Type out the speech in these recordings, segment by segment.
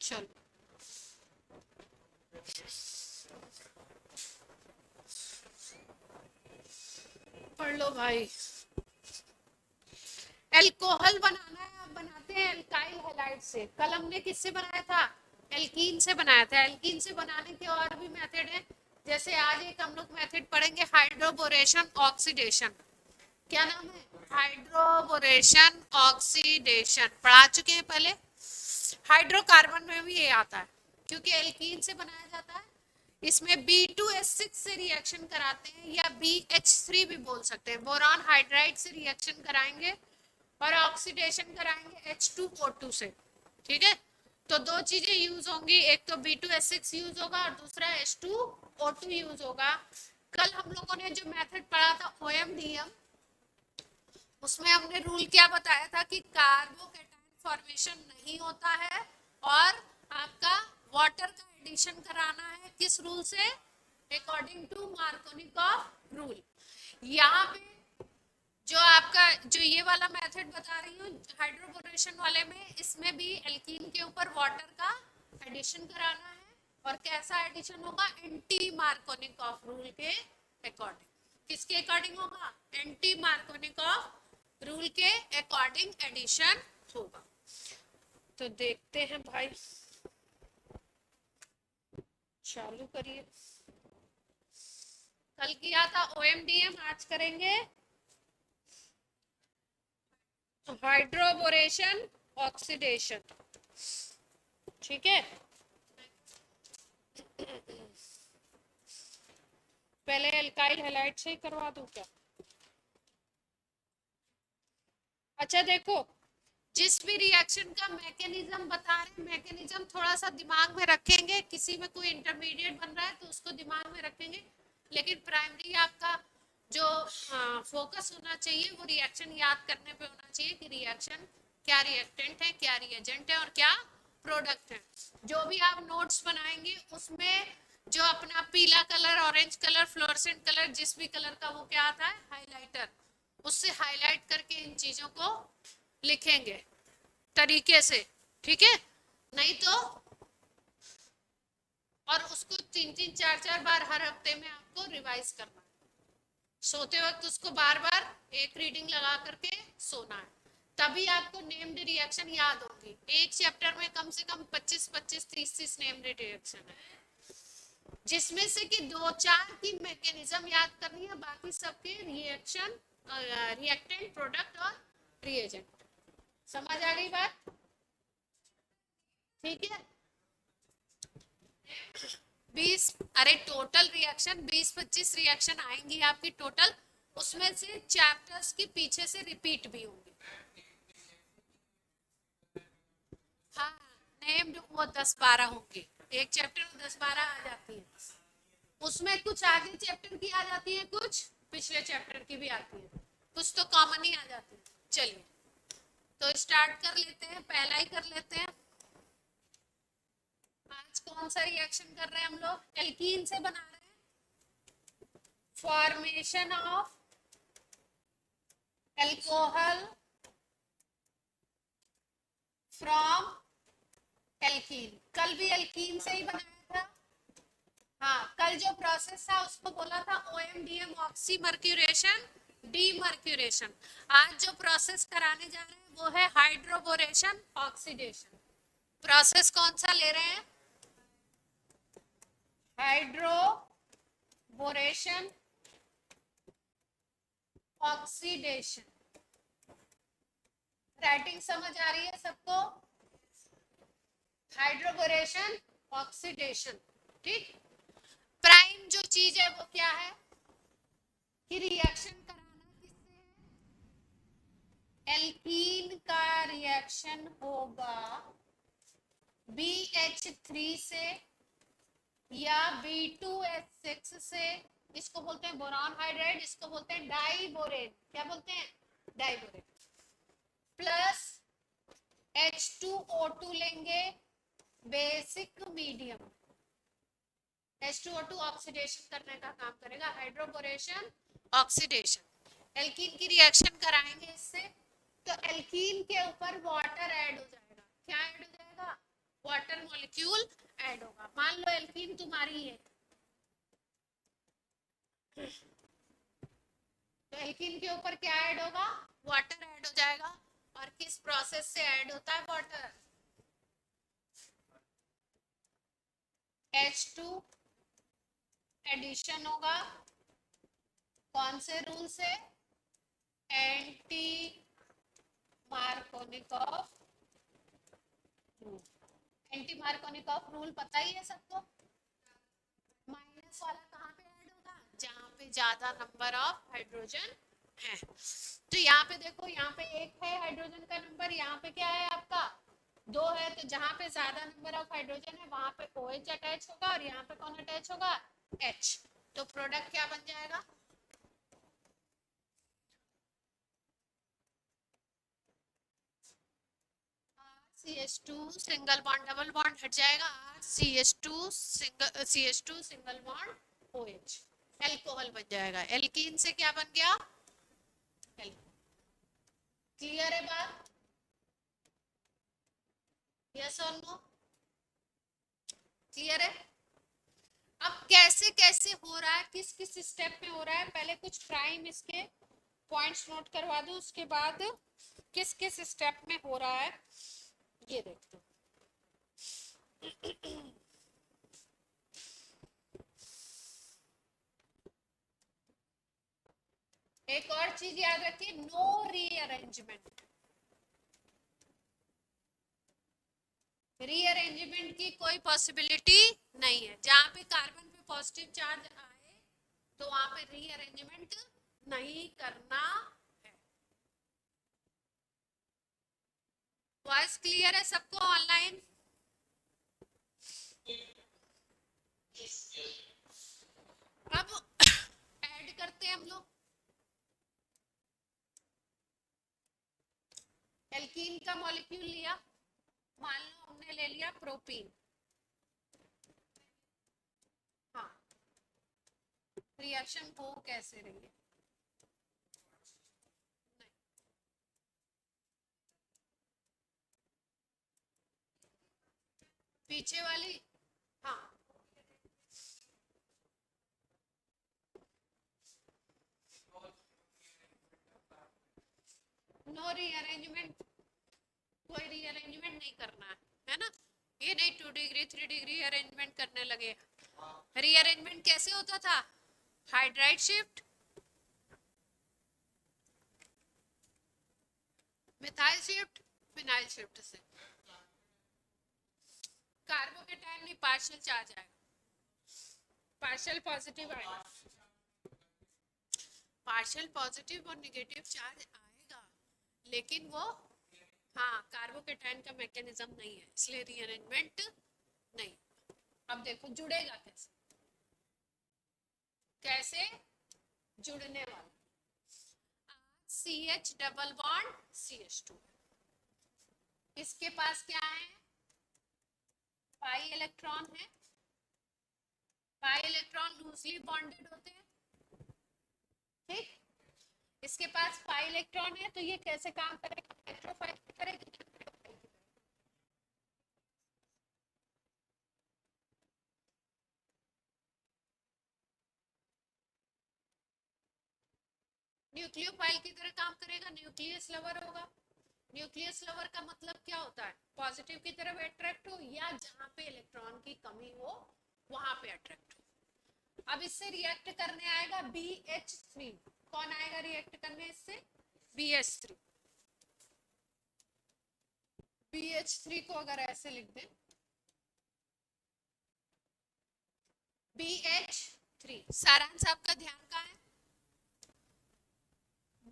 चलो पढ़ लो भाई। एल्कोहल बनाना है, आप बनाते हैं एल्काइल हैलाइड से। कल हमने किससे बनाया था? एल्कीन से बनाया था। एल्कीन से बनाने के और भी मेथड है। जैसे आज एक हम लोग मेथड पढ़ेंगे, हाइड्रोबोरेशन ऑक्सीडेशन। क्या नाम है? हाइड्रोबोरेशन ऑक्सीडेशन पढ़ा चुके हैं पहले। हाइड्रोकार्बन में भी ये आता है, क्योंकि एल्कीन से बनाया जाता है। इसमें B2S6 से रिएक्शन कराते हैं, या BH3 भी बोल सकते हैं। बोरान हाइड्राइड से रिएक्शन कराएंगे और ऑक्सीडेशन कराएंगे H2O2 से। ठीक है, तो दो चीजें यूज होंगी, एक तो B2S6 यूज होगा और दूसरा H2O2 यूज होगा। कल हम लोगों ने जो मेथड पढ़ा था OMDM, उसमें हमने रूल क्या बताया था कि कार्बोकेटाइन फॉर्मेशन नहीं होता है, और आपका वाटर का एडिशन कराना है किस रूल से? According to Markovnikov rule. यहाँ पे जो आपका जो ये वाला मेथड बता रही हूँ हाइड्रोबोरेशन वाले में, इसमें भी एल्कीन के ऊपर वाटर का एडिशन कराना है। और कैसा एडिशन होगा? एंटी मार्कोनिकॉफ रूल के अकॉर्डिंग। किसके अकॉर्डिंग होगा? एंटी मार्कोनिकॉफ रूल के अकॉर्डिंग एडिशन होगा। तो देखते हैं भाई, चालू करिए। कल किया था OMDM, आज करेंगे हाइड्रोबोरेशन ऑक्सीडेशन। ठीक है, पहले एल्काइल हैलाइड से ही करवा दूं क्या? अच्छा देखो, जिस भी रिएक्शन का मैकेनिज्म बता रहे हैं, मैकेनिज्म थोड़ा सा दिमाग में रखेंगे। किसी में कोई इंटरमीडिएट बन रहा है तो उसको दिमाग में रखेंगे, लेकिन प्राइमरी आपका जो फोकस होना चाहिए वो रिएक्शन याद करने पे होना चाहिए कि रिएक्शन क्या, रिएक्टेंट है क्या, रिएजेंट है और क्या प्रोडक्ट है। जो भी आप नोट्स बनाएंगे उसमें जो अपना पीला colour, orange colour, fluorescent colour, जिस भी कलर का वो क्या आता है, हाइलाइटर, उससे हाईलाइट करके इन चीजों को लिखेंगे तरीके से। ठीक है, नहीं तो, और उसको 3-3 4-4 बार हर हफ्ते में आपको रिवाइज करना है। सोते वक्त उसको बार बार एक रीडिंग लगा करके सोना है, तभी आपको नेम्ड रिएक्शन याद होगी। एक चैप्टर में कम से कम 25-25 30-30 नेम्ड रिएक्शन है, जिसमें से कि 2-4 की मैकेनिज्म याद करनी है, बाकी सबके रिएक्शन, रिएक्टेंट, प्रोडक्ट और रिएजेंट। समझ आ गई बात? ठीक है, 20, अरे टोटल रिएक्शन 20-25 रिएक्शन आएंगी आपकी टोटल, उसमें से चैप्टर्स के पीछे से रिपीट भी होंगे। हाँ, नेम्ड वो 10-12 होंगे, एक चैप्टर में 10-12 आ जाती है। उसमें कुछ आगे चैप्टर की आ जाती है, कुछ पिछले चैप्टर की भी आती है, कुछ तो कॉमन ही आ जाती है। चलिए, तो स्टार्ट कर लेते हैं, पहला ही कर लेते हैं। आज कौन सा रिएक्शन कर रहे हैं हम लोग? एल्कीन से बना रहे हैं। Formation of alcohol from alkene. कल भी एल्कीन से ही बनाया था। हाँ, कल जो प्रोसेस था उसको बोला था OMDM, ऑक्सी मर्क्यूरेशन, डीमर्क्यूरेशन। आज जो प्रोसेस कराने जा रहे हैं वो है हाइड्रोबोरेशन ऑक्सीडेशन। प्रोसेस कौन सा ले रहे हैं? Hydroboration oxidation. राइटिंग समझ आ रही है सबको? Hydroboration oxidation. ठीक, प्राइम जो चीज है वो क्या है कि रिएक्शन कराना किससे है? एल्कीन का रिएक्शन होगा BH3 से या B2S6 से। इसको बोलते हैं बोरान हाइड्राइड, इसको बोलते हैं डाइबोरेन। क्या बोलते हैं? डाइबोरेन। प्लस H2O2 लेंगे, बेसिक मीडियम। H2O2 ऑक्सीडेशन करने का काम करेगा, हाइड्रोबोरेशन ऑक्सीडेशन। एल्कीन की रिएक्शन कराएंगे इससे, तो एल्कीन के ऊपर वाटर ऐड हो जाएगा। क्या ऐड हो जाएगा? वाटर मॉलिक्यूल ऐड होगा। मान लो एल्कीन तुम्हारी है, तो एल्कीन के ऊपर क्या ऐड होगा? वाटर ऐड हो जाएगा। और किस प्रोसेस से ऐड होता है वाटर? H2 एडिशन होगा। कौन से रूल से? Anti Markovnikov rule. Anti Markovnikov rule पता ही है सबको। माइनस वाला कहाँ पे ऐड होगा? जहाँ पे ज्यादा नंबर ऑफ हाइड्रोजन है। तो यहाँ पे देखो, यहाँ पे एक है हाइड्रोजन का नंबर, यहाँ पे क्या है आपका? 2 है। तो जहाँ पे ज्यादा नंबर ऑफ हाइड्रोजन है वहां पे OH अटैच होगा, और यहाँ पे कौन अटैच होगा? H। तो प्रोडक्ट क्या बन जाएगा? CH2 single bond, double bond हट जाएगा। CH2 single bond OH, alcohol बन जाएगा। एल्कीन से क्या बन गया? क्लियर है बात? यस और नो? क्लियर है? अब कैसे कैसे हो रहा है, किस किस स्टेप में हो रहा है, पहले कुछ प्राइम इसके पॉइंट्स नोट करवा दूं, उसके बाद किस किस स्टेप में हो रहा है ये देख लो। एक और चीज याद रखिए, नो रीअरेंजमेंट। रीअरेंजमेंट की कोई पॉसिबिलिटी नहीं है। जहां पे कार्बन पे पॉजिटिव चार्ज आए तो वहां पे रीअरेंजमेंट नहीं करना है। वॉइस क्लियर है सबको ऑनलाइन? अब ऐड करते हैं हम लोग। एल्कीन का मॉलिक्यूल लिया, मान लो हमने ले लिया प्रोपीन। हाँ, रिएक्शन हो कैसे रही है? पीछे वाली, हाँ, नो रीअरेंजमेंट, कोई रीअरेंजमेंट नहीं करना है ना? ये नहीं 2 डिग्री 3 डिग्री अरेंजमेंट करने लगे। रीअरेंजमेंट कैसे होता था? Hydride shift, methyl shift, phenyl shift से कार्बोकेटायन में पार्शियल चार्ज आएगा, पार्शियल पॉजिटिव आएगा, पार्शियल पॉजिटिव और नेगेटिव चार्ज आएगा, लेकिन वो, हाँ, कार्बोकेटायन का मैकेनिज्म नहीं है, इसलिए रीअरेंजमेंट नहीं। अब देखो जुड़ेगा कैसे, कैसे जुड़ने वाला? CH डबल बॉन्ड CH2, इसके पास क्या है? पाई इलेक्ट्रॉन है। पाई इलेक्ट्रॉन लूजली बॉन्डेड होते हैं, ठीक? इसके पास पाई इलेक्ट्रॉन है, तो ये कैसे काम करेगा? इलेक्ट्रोफाइल करेगी। न्यूक्लियोफाइल की तरह काम करेगा, न्यूक्लियस लवर होगा। न्यूक्लियस लवर का मतलब क्या होता है? पॉजिटिव की तरफ अट्रैक्ट हो, या जहां पे इलेक्ट्रॉन की कमी हो वहां पे अट्रैक्ट हो। अब इससे रिएक्ट करने आएगा BH3। कौन आएगा रिएक्ट करने इससे? BH3। BH3 को अगर ऐसे लिख दें, BH3, सारांश आपका ध्यान का है।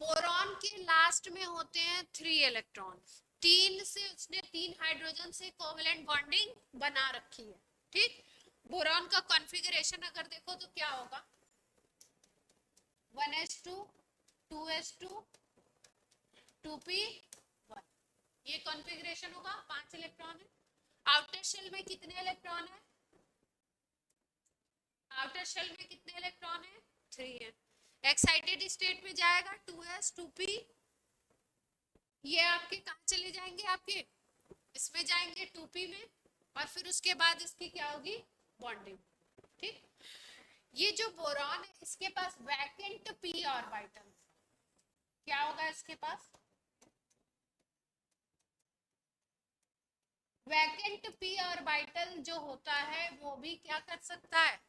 बोरॉन के लास्ट में होते हैं 3 इलेक्ट्रॉन, 3 से उसने 3 हाइड्रोजन से कोवेलेंट बॉन्डिंग बना रखी है, ठीक? बोरॉन का कॉन्फ़िगरेशन अगर देखो तो क्या होगा? 1s2 2s2 2p1, ये कॉन्फ़िगरेशन होगा। 5 इलेक्ट्रॉन है। आउटर शेल में कितने इलेक्ट्रॉन है? आउटर शेल में कितने इलेक्ट्रॉन है? 3 है। एक्साइटेड स्टेट में जाएगा 2s 2p, ये आपके कहाँ चले जाएंगे? आपके इसमें जाएंगे 2p में, और फिर उसके बाद इसकी क्या होगी, बॉन्डिंग। ठीक, ये जो बोरॉन है इसके पास वैकेंट पी ऑर्बिटल, क्या होगा इसके पास, वैकेंट पी ऑर्बिटल जो होता है वो भी क्या कर सकता है,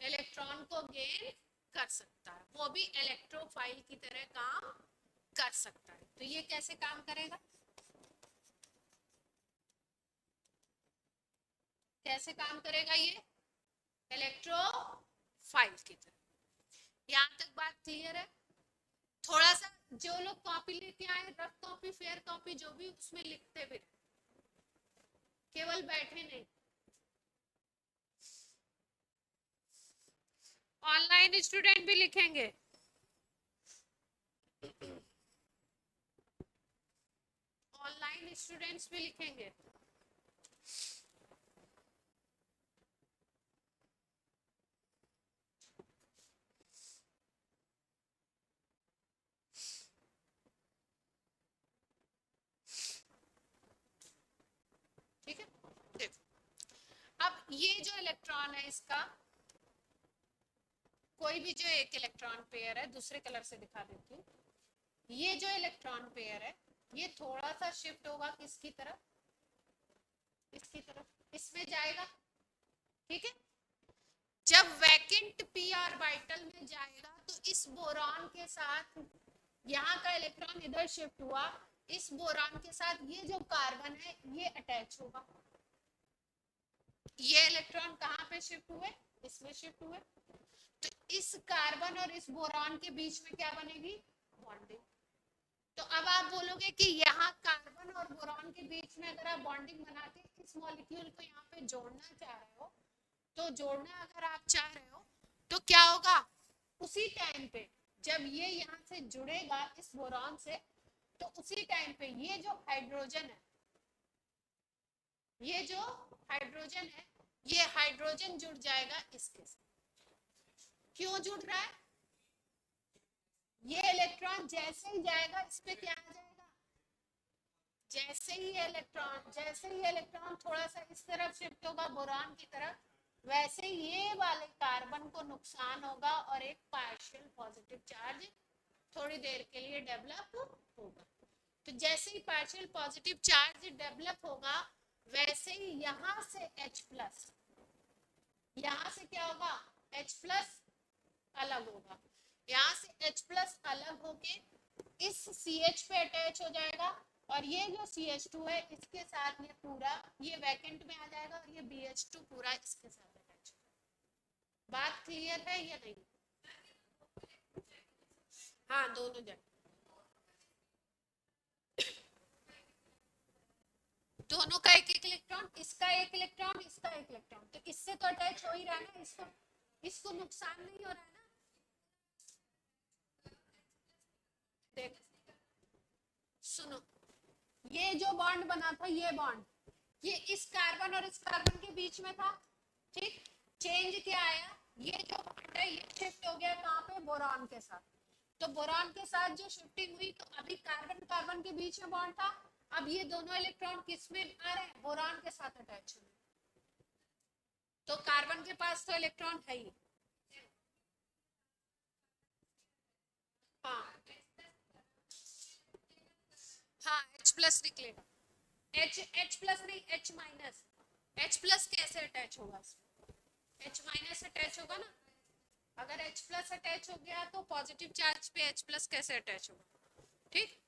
इलेक्ट्रॉन को गेन कर सकता है, वो भी इलेक्ट्रोफाइल की तरह काम कर सकता है। तो ये कैसे काम करेगा, कैसे काम करेगा ये, इलेक्ट्रोफाइल की तरह। यहाँ तक बात क्लियर है। थोड़ा सा जो लोग कॉपी लेके आए, रफ कॉपी फेयर कॉपी जो भी, उसमें लिखते भी, केवल बैठे नहीं। ऑनलाइन स्टूडेंट भी लिखेंगे, ऑनलाइन स्टूडेंट्स भी लिखेंगे। ठीक है, देखो अब ये जो इलेक्ट्रॉन है इसका, कोई भी जो एक इलेक्ट्रॉन पेयर है, दूसरे कलर से दिखा देती हूँ। ये जो इलेक्ट्रॉन पेयर है ये थोड़ा सा शिफ्ट होगा किसकी तरफ, इसकी तरफ, इसमें जाएगा। ठीक है, जब वैकेंट पी ऑर्बिटल में जाएगा तो इस बोरॉन के साथ यहाँ का इलेक्ट्रॉन इधर शिफ्ट हुआ, इस बोरॉन के साथ ये जो कार्बन है ये अटैच होगा। ये इलेक्ट्रॉन कहाँ पे शिफ्ट हुए, इसमें शिफ्ट हुए। तो इस कार्बन और इस बोरॉन के बीच में क्या बनेगी, बॉन्डिंग। तो अब आप बोलोगे कि यहाँ कार्बन और बोरॉन के बीच में अगर आप बॉन्डिंग बना के इस मॉलिक्यूल को यहाँ पे जोड़ना चाह रहे हो, तो जोड़ना अगर आप चाह रहे हो तो क्या होगा, उसी टाइम पे जब ये यहाँ से जुड़ेगा इस बोरॉन से, तो उसी टाइम पे ये जो हाइड्रोजन है, ये जो हाइड्रोजन है, ये हाइड्रोजन जुड़ जाएगा इसके साथ। क्यों जुड़ रहा है, ये इलेक्ट्रॉन जैसे ही जाएगा इस पे क्या आ जाएगा, जैसे ही इलेक्ट्रॉन थोड़ा सा इस तरफ शिफ्ट होगा बोरॉन की तरफ, वैसे ये वाले कार्बन को नुकसान होगा और एक पार्शियल पॉजिटिव चार्ज थोड़ी देर के लिए डेवलप होगा। तो जैसे ही पार्शियल पॉजिटिव चार्ज डेवलप होगा, वैसे ही यहाँ से H प्लस, यहाँ से क्या होगा, H प्लस अलग होगा, यहाँ से H प्लस अलग होके इस CH पे अटैच हो जाएगा, और ये जो CH2 है इसके साथ ये पूरा ये वैकेंट में आ जाएगा, और ये BH2 पूरा इसके साथ अटैच होगा। बात क्लियर है या नहीं, हाँ दोनों जगह, दोनों का एक एक इलेक्ट्रॉन, इसका एक इलेक्ट्रॉन, इसका एक इलेक्ट्रॉन, तो इससे तो अटैच हो ही रहा है ना, इसको इसको नुकसान नहीं हो रहा है ना। देख सुनो, ये जो बॉन्ड बना था, ये बॉन्ड ये इस कार्बन और इस कार्बन के बीच में था। ठीक, चेंज क्या आया, ये जो बॉन्ड है ये शिफ्ट हो गया कहाँ पे, बोरॉन के साथ। तो बोरॉन के साथ जो शिफ्टिंग हुई, तो अभी कार्बन कार्बन के बीच में बॉन्ड था, अब ये दोनों इलेक्ट्रॉन किस में आ रहे हैं, बोरॉन के साथ अटैच हुए। तो कार्बन के पास तो इलेक्ट्रॉन है ही, हाँ हाँ H प्लस निकलेगा, H प्लस नहीं H माइनस, H प्लस कैसे अटैच होगा, H माइनस अटैच होगा ना। अगर H प्लस अटैच हो गया तो पॉजिटिव चार्ज पे H प्लस कैसे अटैच होगा। ठीक,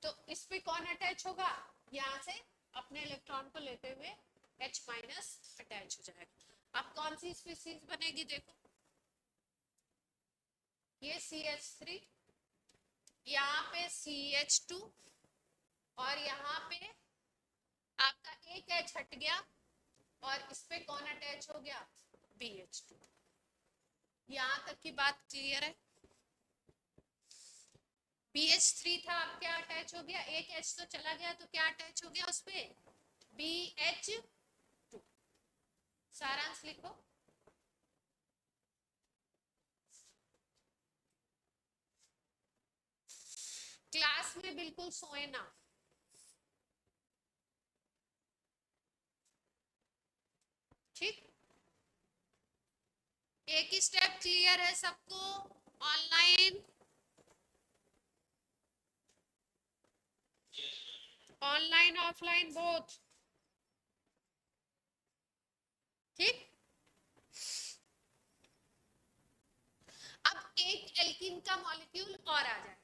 तो इस पे कौन अटैच होगा, यहाँ से अपने इलेक्ट्रॉन को लेते हुए H माइनस अटैच हो जाएगा। अब कौन सी स्पीसीज बनेगी, देखो ये CH3, यहाँ पे CH2, और यहाँ पे आपका एक H हट गया, और इस पे कौन अटैच हो गया, BH2। यहाँ तक की बात क्लियर है। BH3 था, अब क्या अटैच हो गया, एक H तो चला गया, तो क्या अटैच हो गया उस पे, BH2। सारांश लिखो, क्लास में बिल्कुल सोए ना। ठीक, एक ही स्टेप क्लियर है सबको? Online, online offline both? ठीक, अब एक एल्कीन का मॉलिक्यूल और आ जाएगा,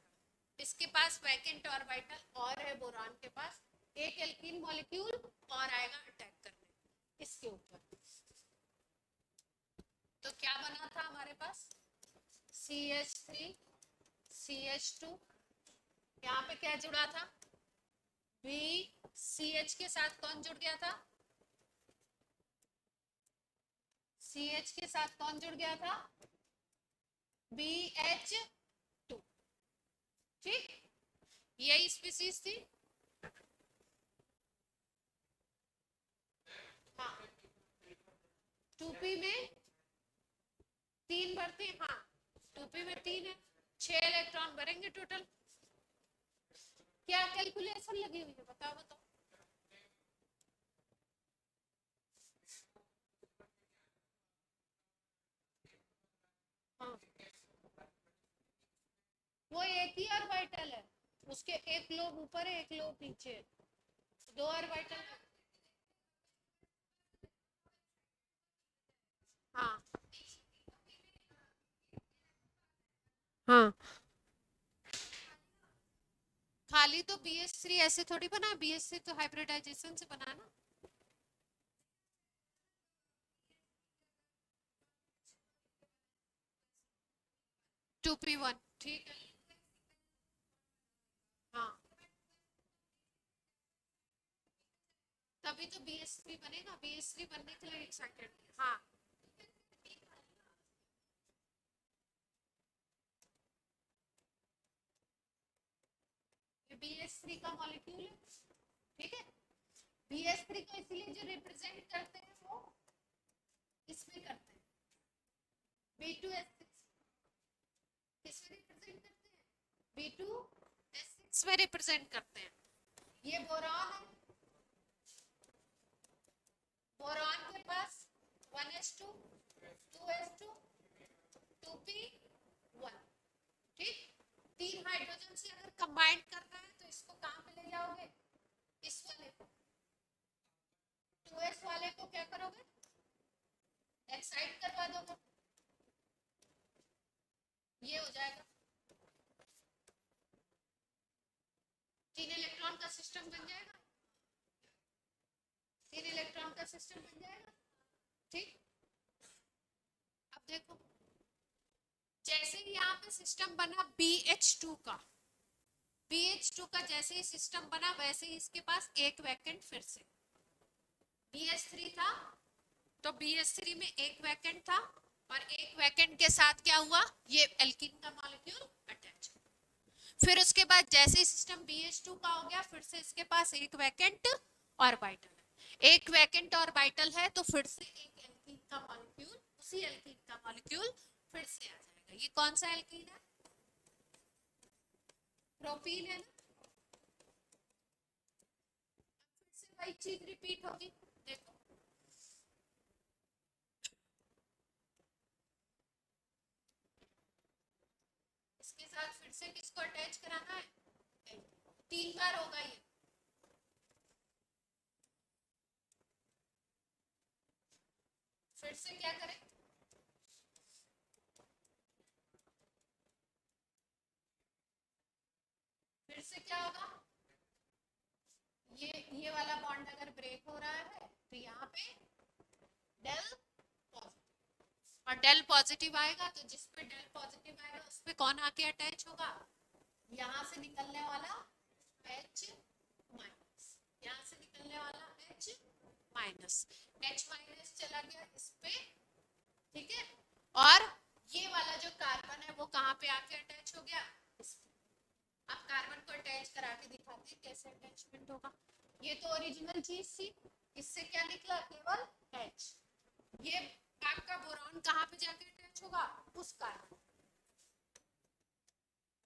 इसके पास वैकेंट ऑर्बिटल और है बोरान के पास, एक एल्कीन मॉलिक्यूल और आएगा अटैक करने इसके ऊपर। तो क्या बना था हमारे पास? CH3 CH2, यहाँ पे क्या जुड़ा था? CH के साथ कौन जुड़ गया था? CH के साथ कौन जुड़ गया था? BH2। ठीक, यही स्पीसीज थी। हाँ, 2p में 3 भरते हैं, हाँ 2p में 3 है, 6 इलेक्ट्रॉन भरेंगे टोटल। क्या कैलकुलेशन लगी हुई है बताओ बताओ? हाँ, वो एक ही ऑर्बिटल है, उसके एक लोब ऊपर है एक लोब नीचे है, 2 ऑर्बिटल। हाँ हाँ, खाली तो BH3 ऐसे थोड़ी बना, BH3 तो हाइब्रिडाइजेशन से बना ना। टू पी वन, ठीक है। हाँ, तभी तो BH3 बनेगा, BH3 बनने के लिए एक्साइटेड। हाँ, ये BH3 का मॉलिक्यूल है, ठीक है। BH3 को इसलिए जो रिप्रेजेंट करते हैं वो इसमें करते हैं, B2S6 किसमें रिप्रेजेंट करते हैं? B2S6 में रिप्रेजेंट करते हैं। ये बोरॉन है, बोरॉन के पास 1s2 2s2 2p1, ठीक। 3 हाइड्रोजन से अगर कंबाइन करना है तो इसको कहां पे ले जाओगे? इस वाले को, 2s वाले को क्या करोगे? एक्साइट करवा दोगे, ये हो जाएगा, 3 इलेक्ट्रॉन का सिस्टम बन जाएगा, 3 इलेक्ट्रॉन का सिस्टम बन जाएगा, ठीक। अब देखो, जैसे ही यहाँ पे सिस्टम बना BH2 का, BH2 का जैसे ही सिस्टम बना वैसे ही इसके पास एक वैकेंट फिर से, BH3 था तो BH3 में एक वैकेंट था, और एक वैकेंट के साथ क्या हुआ? ये एल्कीन का मॉलिक्यूल अटैच। फिर उसके बाद जैसे ही सिस्टम BH2 का हो गया फिर से इसके पास एक वैकेंट ऑर्बिटल है, एक वैकेंट ऑर्बिटल है तो फिर से एक एल्कीन का मॉलिक्यूल, उसी एल्कीन का मॉलिक्यूल फिर से आ जाएगा। ये कौन सा एल्कीन है? प्रोपीन है ना। फिर से वही चीज रिपीट होगी, देखो इसके साथ फिर से किसको अटैच कराना है? 3 बार होगा ये, फिर से क्या करें? फिर से क्या होगा? ये वाला बॉन्ड अगर ब्रेक हो रहा है तो यहाँ पे डेल पॉजिटिव, और डेल पॉजिटिव आएगा तो जिस पे डेल पॉजिटिव आएगा उस पे कौन आके अटैच होगा? यहाँ से निकलने वाला H माइनस, यहाँ से निकलने वाला H माइनस, H माइनस चला गया इस पे, ठीक है। और ये वाला जो कार्बन है वो कहाँ पे आके अटैच हो गया? इस पे। अब कार्बन को अटैच करा के दिखाते हैं कैसे अटैचमेंट होगा। ये तो ओरिजिनल चीज थी, इससे क्या निकला? केवल H। ये आपका बोरॉन कहाँ पे जाके अटैच होगा? उस कार्बन,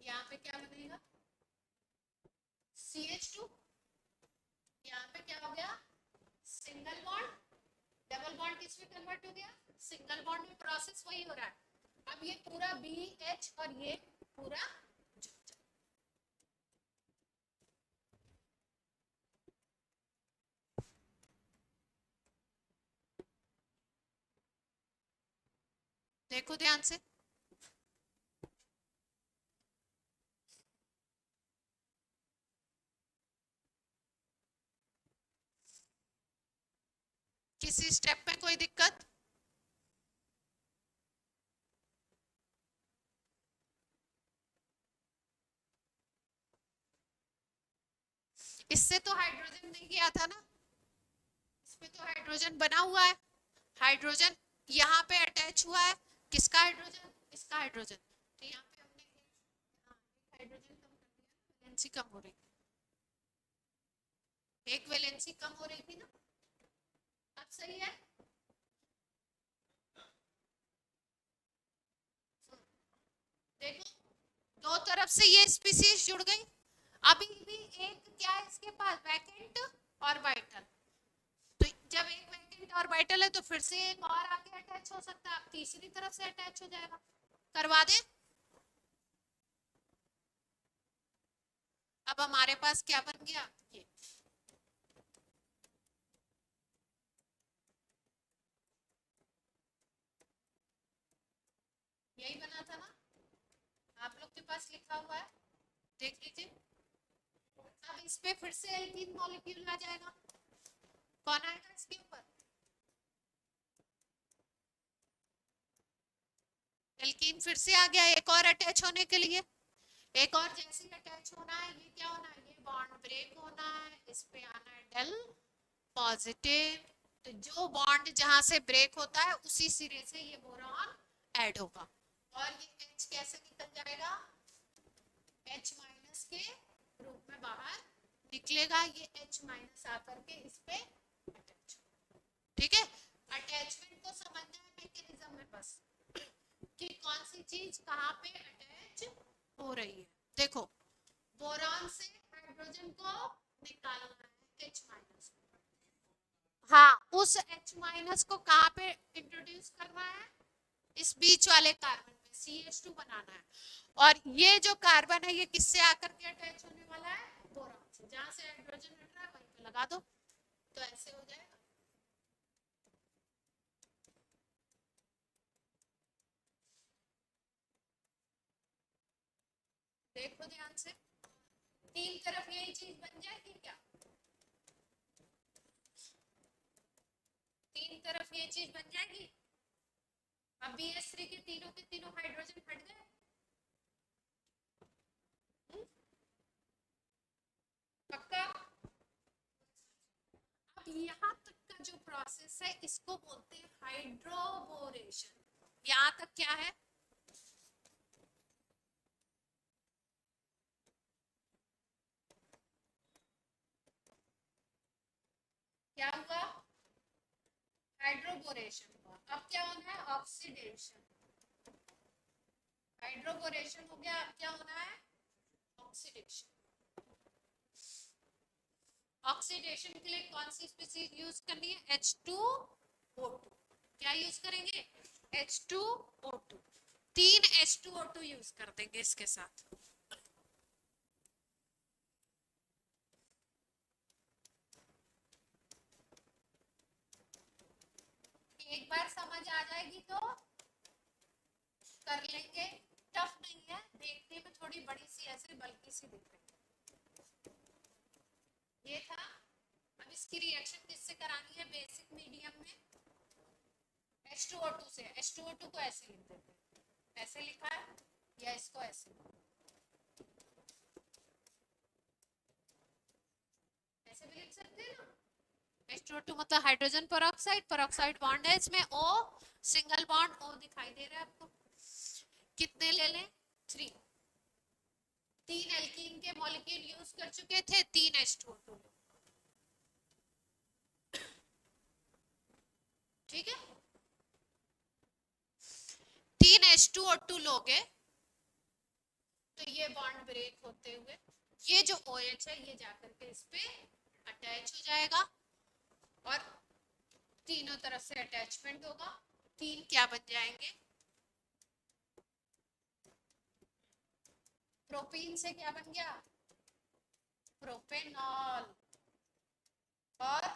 यहाँ पे क्या बनेगा? CH2, यहाँ पे क्या हो गया? सिंगल बॉन्ड, डबल बॉन्ड किस में कन्वर्ट हो गया, सिंगल बॉन्ड में। प्रोसेस वही हो रहा है। अब ये पूरा BH और ये पूरा देखो ध्यान से, किसी स्टेप में कोई दिक्कत? इससे तो हाइड्रोजन नहीं गया था ना, इसमें तो हाइड्रोजन बना हुआ है। हाइड्रोजन यहाँ पे अटैच हुआ है, किसका हाइड्रोजन, इसका हाइड्रोजन। तो यहाँ पे हमने हाइड्रोजन कम कर दिया, वैलेंसी कम हो रही, एक वैलेंसी कम हो रही थी ना। अब सही है। देखो दो तरफ से ये स्पीसीज जुड़ गई। अभी भी एक क्या है इसके पास, वैकेंट और वाइटल। तो जब एक वैकेंट और वाइटल है तो फिर से एक और आके अटैच हो सकता है, अब तीसरी तरफ से अटैच हो जाएगा। करवा दे। अब हमारे पास क्या बन गया, ये यही बना था ना, आप लोग के पास लिखा हुआ है, देख लीजिए। अब इस पे फिर से एल्कीन मॉलिक्यूल आ जाएगा, कौन आएगा इसके ऊपर, एल्कीन फिर से आ गया एक और अटैच होने के लिए। एक और जैसे अटैच होना है, ये क्या होना है, ये बॉन्ड ब्रेक होना है, इस पे आना है डेल पॉजिटिव। तो जो बॉन्ड जहां से ब्रेक होता है उसी सिरे से ये बोरॉन ऐड होगा, और ये H कैसे निकल जाएगा, H माइनस के रूप में बाहर निकलेगा। ये H माइनस आकर के इस पे अटैच, ठीक है। अटैचमेंट को समझना है मैकेनिज्म में बस, कि कौन सी चीज कहाँ पे अटैच हो रही है। देखो बोरॉन से हाइड्रोजन को निकालना है H माइनस, हाँ उस H माइनस को कहाँ पे इंट्रोड्यूस करना है, इस बीच वाले कार्बन में CH2 बनाना है। और ये जो कार्बन है ये किससे आकर के अटैच होने वाला है, बोरॉन से। जहां से हाइड्रोजन हट रहा है वहीं पे लगा दो, तो ऐसे हो जाएगा। देखो ध्यान से, तीन तरफ यही चीज बन जाएगी क्या, तीन तरफ ये चीज बन जाएगी। अब BH3 के तीनों हाइड्रोजन हट गए। पक्का। अब यहाँ तक का जो प्रोसेस है इसको बोलते हैं हाइड्रोबोरेशन। यहाँ तक क्या है, क्या हुआ, हाइड्रोबोरेशन हुआ। अब क्या होना है, ऑक्सीडेशन। हाइड्रोबोरेशन हो गया, अब क्या होना है, ऑक्सीडेशन। ऑक्सीडेशन के लिए कौन सी स्पीशीज यूज करनी है, H2O2। क्या यूज करेंगे, H2O2। 3 H2O2 यूज कर देंगे इसके साथ। एक बार समझ आ जाएगी तो कर लेंगे, टफ नहीं है, देखने में थोड़ी बड़ी सी ऐसे बल्कि सी दिख रही है। ये था। अब इसकी रिएक्शन किससे करानी है, बेसिक मीडियम में H2O2 से। H2O2 को ऐसे लिख देते हैं, ऐसे लिखा है, या इसको ऐसे ऐसे भी लिख सकते हैं ना। H2O2 मतलब हाइड्रोजन पेरोक्साइड, पेरोक्साइड बॉन्ड है इसमें O, सिंगल बॉन्ड O दिखाई दे रहा है आपको। कितने ले लें, 3। 3 एल्कीन के मॉलिक्यूल यूज कर चुके थे, 3 H2O2, ठीक है। 3 H2O2 लोगे तो ये बॉन्ड ब्रेक होते हुए ये जो OH है ये जाकर के इस पे अटैच हो जाएगा, और तीनों तरफ से अटैचमेंट होगा, तीन क्या बन जाएंगे, प्रोपीन से क्या बन गया, प्रोपेनॉल, और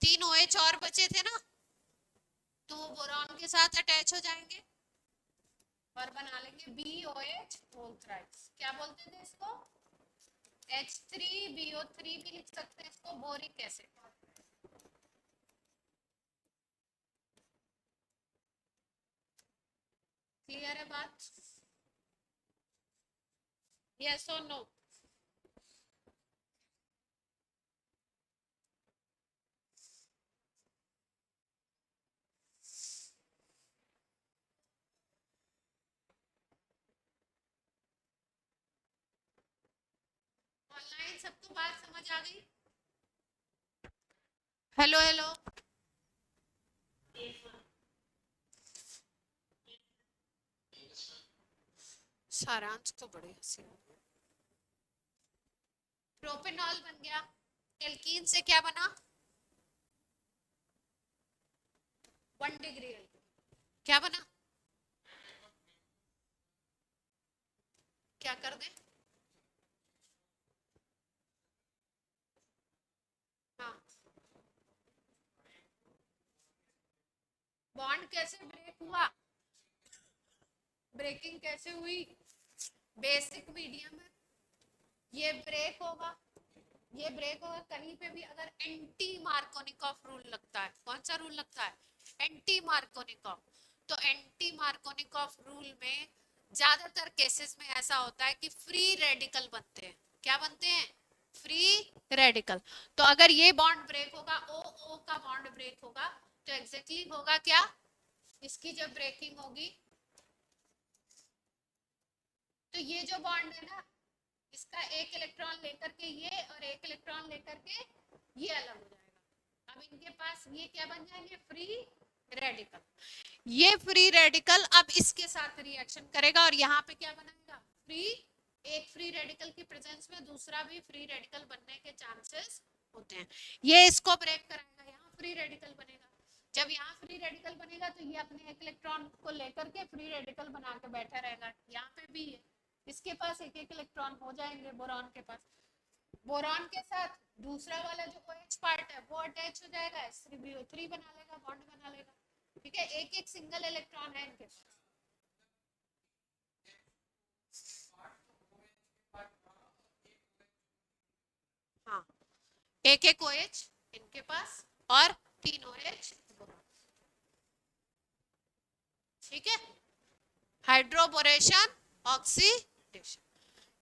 तीन OH और बचे थे ना, तो वो बोरॉन के साथ अटैच हो जाएंगे और बना लेंगे BOH होल थ्राइस। क्या बोलते थे इसको, H3BO3 भी लिख सकते हैं इसको, बोरिक एसिड। क्लियर है बात, यस और नो? ऑनलाइन सबको बात समझ आ गई? हेलो हेलो, सारांश तो बड़े हंसी। प्रोपेनॉल बन गया, एल्कीन से क्या बना, 1 डिग्री एल्कोहल, क्या बना, क्या कर दे, हाँ, बॉन्ड कैसे ब्रेक हुआ, ब्रेकिंग कैसे हुई, बेसिक मीडियम है, ये ब्रेक होगा, ये ब्रेक होगा, कहीं पे भी अगर एंटी मार्कोनिकॉफ रूल लगता है, कौन सा रूल लगता है, एंटी मार्कोनिकॉफ, तो एंटी मार्कोनिकॉफ रूल में ज्यादातर केसेस में ऐसा होता है कि फ्री रेडिकल बनते हैं, क्या बनते हैं, फ्री रेडिकल। तो अगर ये बॉन्ड ब्रेक होगा, ओ ओ का बॉन्ड ब्रेक होगा, तो एग्जैक्टली होगा क्या, इसकी जब ब्रेकिंग होगी तो ये जो बॉन्ड है ना, इसका एक इलेक्ट्रॉन लेकर के ये और एक इलेक्ट्रॉन लेकर के ये अलग हो जाएगा। अब इनके पास ये क्या बन जाएंगे, फ्री रेडिकल। ये फ्री रेडिकल अब इसके साथ रिएक्शन करेगा और यहाँ पे क्या बनाएगा, फ्री, एक फ्री रेडिकल की प्रेजेंस में दूसरा भी फ्री रेडिकल बनने के चांसेस होते हैं। ये इसको ब्रेक कराएगा, यहाँ फ्री रेडिकल बनेगा। जब यहाँ फ्री रेडिकल बनेगा तो ये अपने एक इलेक्ट्रॉन को लेकर के फ्री रेडिकल बना के बैठा रहेगा। यहाँ पे भी है, इसके पास एक एक इलेक्ट्रॉन हो जाएंगे बोरॉन के पास, बोरॉन के साथ दूसरा वाला जो OH पार्ट है वो अटैच हो जाएगा, H3BO3 बना लेगा, बॉन्ड बना लेगा। ठीक है, एक एक सिंगल इलेक्ट्रॉन है इनके पास। हाँ, एक एक OH इनके पास और 3 OH बोरॉन। ठीक है, हाइड्रोबोरेशन ऑक्सीडेशन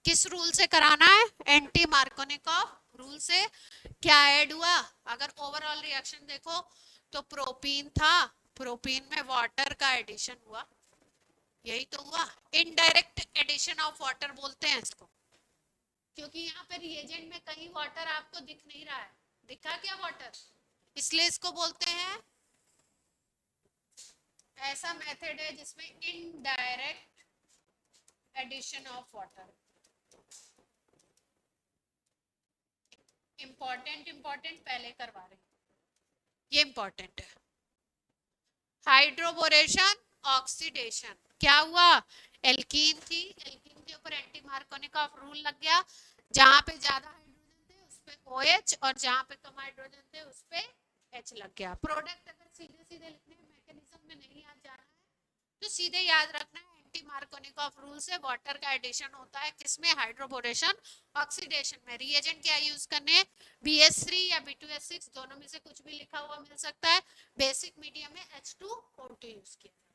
किस रूल से कराना है, एंटी मार्कोनिकॉफ रूल से। क्या ऐड हुआ, अगर ओवरऑल रिएक्शन देखो तो प्रोपीन था, प्रोपीन में वाटर का एडिशन हुआ, यही तो हुआ, इनडायरेक्ट एडिशन ऑफ वाटर बोलते हैं इसको, क्योंकि यहाँ पे रिएजेंट में कहीं वाटर आपको दिख नहीं रहा है, दिखा क्या वाटर, इसलिए इसको बोलते हैं, ऐसा मेथड है जिसमें indirect addition of water. Important पहले करवा रहे हैं, ये इंपॉर्टेंट है। हाइड्रोबोरेशन ऑक्सीडेशन क्या हुआ, एल्कीन थी, एल्कीन के ऊपर एंटी मार्कोनिकॉफ रूल लग गया, जहां पे ज्यादा हाइड्रोजन थे उस पे OH और जहां पे कम हाइड्रोजन थे उस पे H लग गया। प्रोडक्ट अगर सीधे सीधे लिखने मैकेनिज्म में नहीं याद जाना है तो सीधे याद रखना है, एंटी मार्कोनिकॉफ रूल से वाटर का एडिशन होता है किसमें, हाइड्रोबोरेशन ऑक्सीडेशन में। रिएजेंट क्या यूज करने, BH3 या B2S6 दोनों में से कुछ भी लिखा हुआ मिल सकता है, बेसिक मीडियम में H2O2 यूज किया जाता है।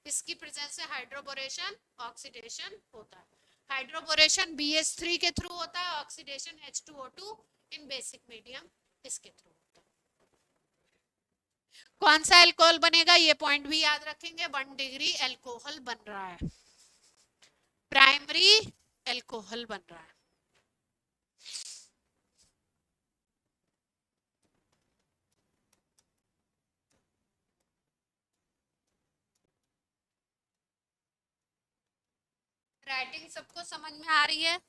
इसकी प्रेजेंस से हाइड्रोबोरेशन ऑक्सीडेशन होता है। हाइड्रोबोरेशन BH3 के थ्रू होता है, ऑक्सीडेशन H2O2 इन बेसिक मीडियम इसके थ्रू होता है। कौन सा एल्कोहल बनेगा ये पॉइंट भी याद रखेंगे, 1 डिग्री एल्कोहल बन रहा है, प्राइमरी एल्कोहल बन रहा है। राइटिंग सबको समझ में आ रही है,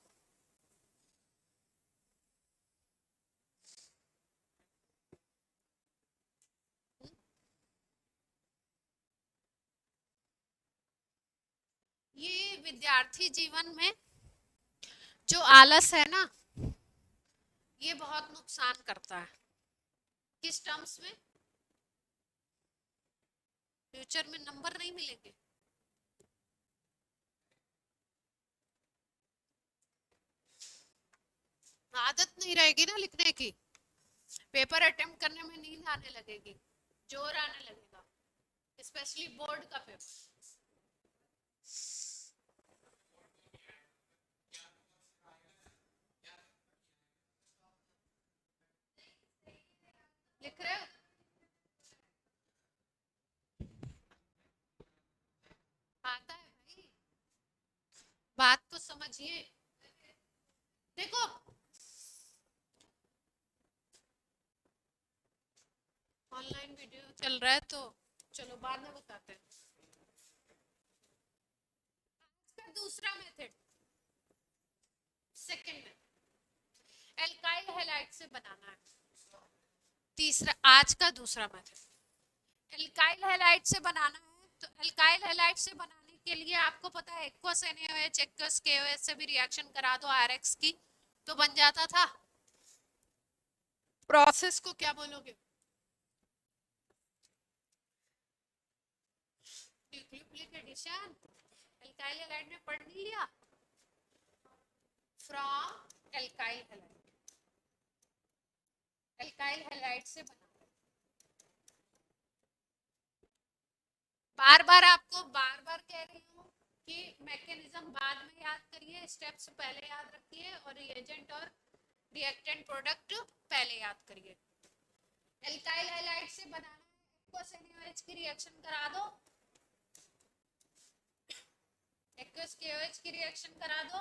विद्यार्थी जीवन में जो आलस है ना, ये बहुत नुकसान करता है। किस टर्म्स में? फ्यूचर में नंबर नहीं मिलेंगे। आदत नहीं रहेगी ना लिखने की, पेपर अटेम्प्ट करने में नींद आने लगेगी, जोर आने लगेगा, स्पेशली बोर्ड का पेपर। लिख रहे हो? आता है भाई, बात को समझिए। देखो, ऑनलाइन वीडियो चल रहा है तो चलो बाद में बताते हैं। इसका दूसरा मेथड, सेकंड में एल्काइल हैलाइड से बनाना है। तीसरा, आज का दूसरा मेथड एल्काइल हैलाइड से बनाना है। तो एल्काइल हैलाइड से बनाने के लिए आपको पता है एक्वस NaOH एक्वस KOH से भी रिएक्शन करा दो RX की तो बन जाता था। प्रोसेस को क्या बोलोगे? Nucleophilic addition. एल्काइल हैलाइड में पढ़ नहीं लिया? From alkyl halide, alkyl halide से बना। बार बार कह रही हूँ कि मैकेनिज्म बाद में याद करिए, स्टेप्स पहले याद रखिए और रिएजेंट और रिएक्टेंट प्रोडक्ट पहले याद करिए। एल्काइल हैलाइड से बनाना है, एक्वस NaOH की रिएक्शन करा दो, एक्वस KOH की रिएक्शन करा दो,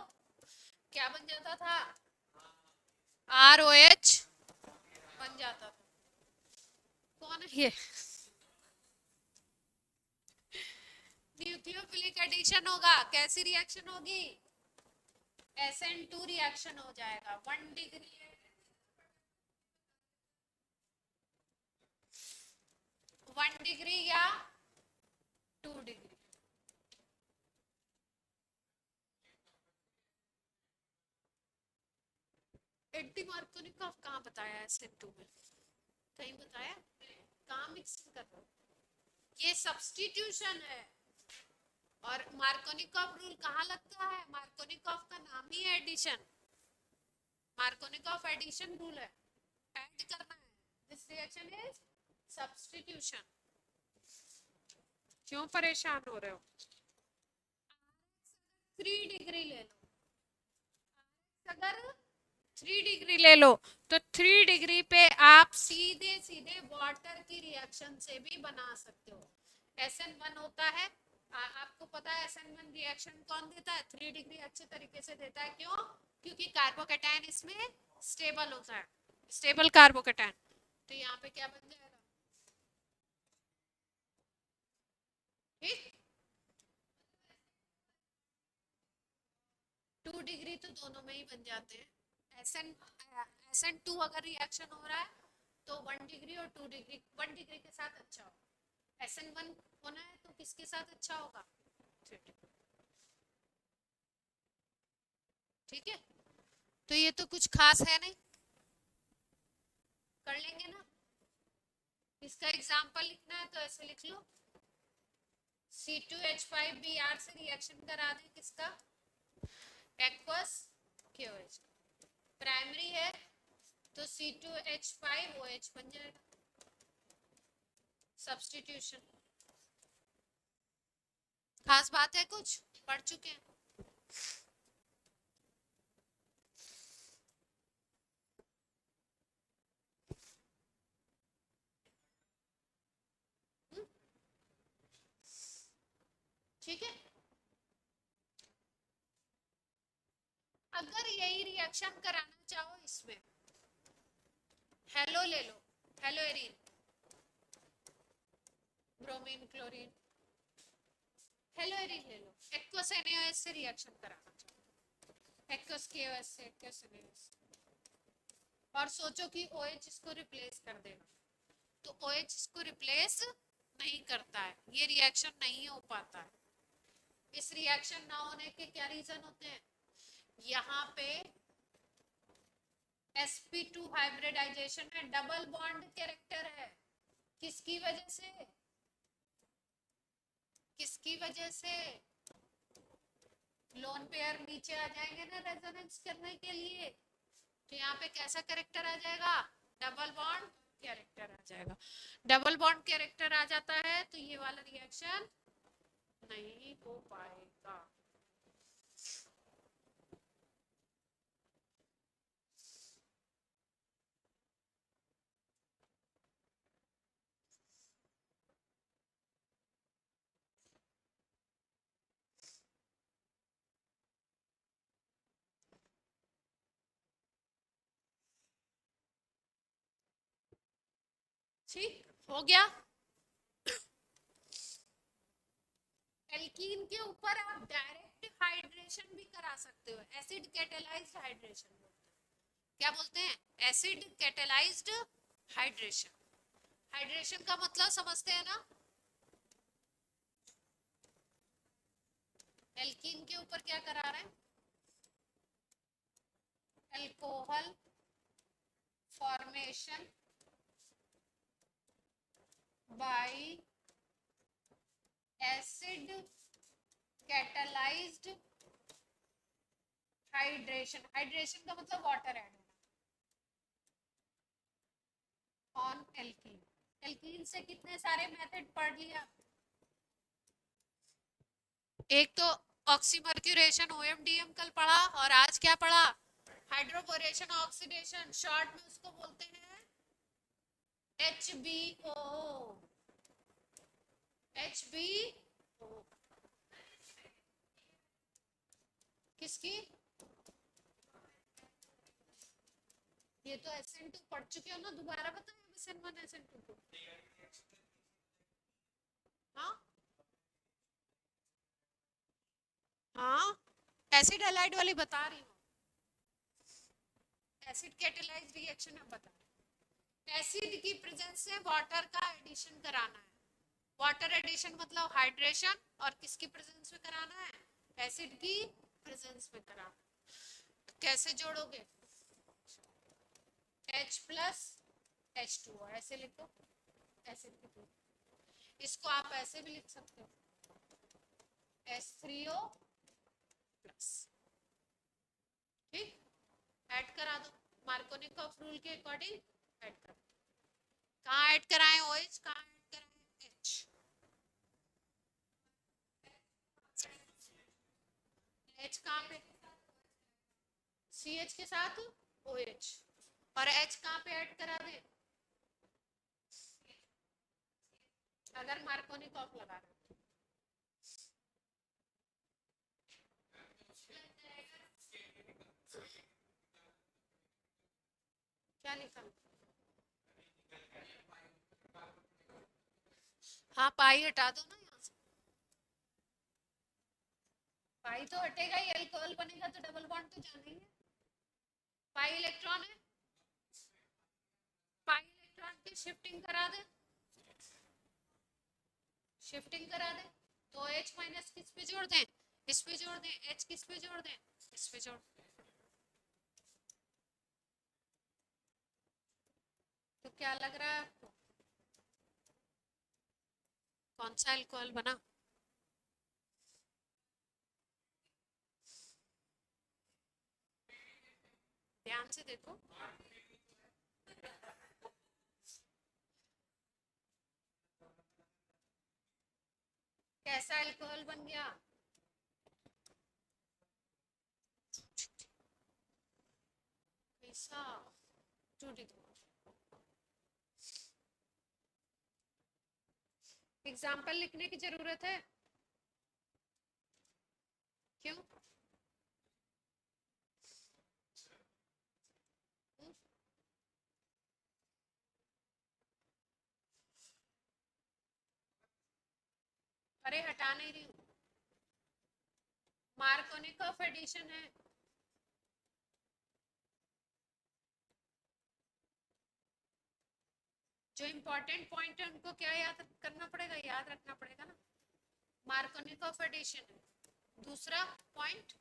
क्या बन जाता था? ROH बन जाता था। कौन है ये? न्यूक्लियोफिलिक एडिशन होगा। कैसी रिएक्शन होगी? SN2 रिएक्शन हो जाएगा। 1 डिग्री, 1 डिग्री या 2 डिग्री। एंटी मार्कोनिकॉफ कहाँ बताया है SN2 में? कहीं बताया? कहाँ मिक्सिंग कर रहे हो? ये सब्स्टिट्यूशन है। और मार्कोनिकॉफ रूल कहाँ लगता है? मार्कोनिकॉफ का नाम ही है एडिशन। मार्कोनिकॉफ एडिशन रूल है, ऐड करना है। This reaction is substitution. क्यों परेशान हो रहे हो? 3 डिग्री ले लो, अगर 3 डिग्री ले लो तो 3 डिग्री पे आप सीधे सीधे वाटर की रिएक्शन से भी बना सकते हो। SN1 होता है, आपको पता है SN1 रिएक्शन कौन देता है? 3 डिग्री अच्छे तरीके से देता है। क्यों? क्योंकि कार्बोकैटायन इसमें स्टेबल होता है, स्टेबल कार्बोकैटायन। तो यहाँ पे क्या बन जाएगा? ठीक, 2 डिग्री तो दोनों में ही बन जाते हैं। SN2 अगर रिएक्शन हो रहा है तो 1 डिग्री और 2 डिग्री, 1 डिग्री के साथ अच्छा होगा। SN1 होना है तो किसके साथ अच्छा होगा? ठीक है, तो ये तो कुछ खास है नहीं, कर लेंगे ना। इसका एग्जांपल लिखना है तो ऐसे लिख लो, C2H5Br से रिएक्शन करा दें किसका? Aqueous KOH। प्राइमरी है तो C2H5OH बन जाएगा। सब्स्टिट्यूशन। खास बात है कुछ? पढ़ चुके हैं। ठीक है, अगर यही रिएक्शन कराना चाहो इसमें, हेलो ले लो, haloarene, bromine chlorine, haloarene ले लो, एक्वस NaOH से रिएक्शन कराना चाहो, एक्वस KOH से, एक्वस NaOH, और सोचो कि OH इसको रिप्लेस कर देगा, तो OH इसको रिप्लेस नहीं करता है, ये रिएक्शन नहीं हो पाता है। इस रिएक्शन ना होने के क्या रीजन होते हैं? यहाँ पे sp2 हाइब्रिडाइजेशन है, डबल बॉन्ड कैरेक्टर है। किसकी वजह से? किसकी वजह से? लोन पेयर नीचे आ जाएंगे ना रेजोनेंस करने के लिए, तो यहाँ पे कैसा कैरेक्टर आ जाएगा? डबल बॉन्ड कैरेक्टर आ जाएगा। डबल बॉन्ड कैरेक्टर आ जाता है तो ये वाला रिएक्शन नहीं हो पाएगा। ठीक हो गया। एल्कीन के ऊपर आप डायरेक्ट हाइड्रेशन भी करा सकते हो, एसिड कैटेलाइज्ड हाइड्रेशन बोलते हैं। क्या बोलते हैं? Acid catalysed hydration. हाइड्रेशन का मतलब समझते हैं ना? एल्कीन के ऊपर क्या करा रहे हैं? Alcohol formation by acid catalysed hydration. Hydration का मतलब वाटर ऐड होना ऑन एल्कीन। एल्कीन से कितने सारे मेथड पढ़ लिया। एक तो ऑक्सीमर्क्यूरेशन ओएमडीएम कल पढ़ा, और आज क्या पढ़ा? हाइड्रोबोरेशन ऑक्सीडेशन, शॉर्ट में उसको बोलते हैं HBO। HBO किसकी? ये तो SN2 पढ़ चुके हो ना, दोबारा बताओ SN1 SN2 को। हाँ हाँ, एसिड हैलाइड वाली बता रही हूँ। एसिड कैटेलाइज रिएक्शन में बता रही हूँ। एसिड की प्रेजेंस से वाटर का एडिशन कराना है। वाटर एडिशन मतलब हाइड्रेशन, और किसकी प्रेजेंस में कराना है? एसिड की प्रेजेंस में कराना है। तो कैसे जोड़ोगे? H प्लस H2O ऐसे लिखो, एसिड की प्रेजेंस। इसको आप ऐसे भी लिख सकते हो, H3O प्लस। ठीक, ऐड करा दो मार्कोनिकॉफ रूल के अकॉर्डिंग। ऐड कर, कहाँ ऐड कराएं? OH, कहाँ ऐड कराएं? H। H कहाँ पे? CH के साथ OH, और H कहाँ पे ऐड करा दे? अगर मार्कोनिकॉफ लगा रहे हो। क्या लिखा? हाँ, पाई हटा दो ना यहाँ से। पाई तो हटेगा ही, अल्कोहल बनेगा तो डबल बॉन्ड तो जाना ही है। पाई इलेक्ट्रॉन है, पाई इलेक्ट्रॉन की शिफ्टिंग करा दे, शिफ्टिंग करा दे। तो H माइनस किस पे जोड़ दें? इस पे जोड़ दें। H किस पे जोड़ दें? इस पे जोड़। तो क्या लग रहा है आपको? कौन सा अल्कोहल बना? ध्यान से देखो। कैसा अल्कोहल बन गया? कैसा? 2 डिग्री। एग्जाम्पल लिखने की जरूरत है? क्यों? अरे हटा नहीं रही हूँ, मार्कोनिकॉफ एडिशन है। जो इम्पोर्टेंट पॉइंट है उनको क्या याद करना पड़ेगा? याद रखना पड़ेगा ना। मार्कोनिकॉफ एडिशन है। दूसरा point,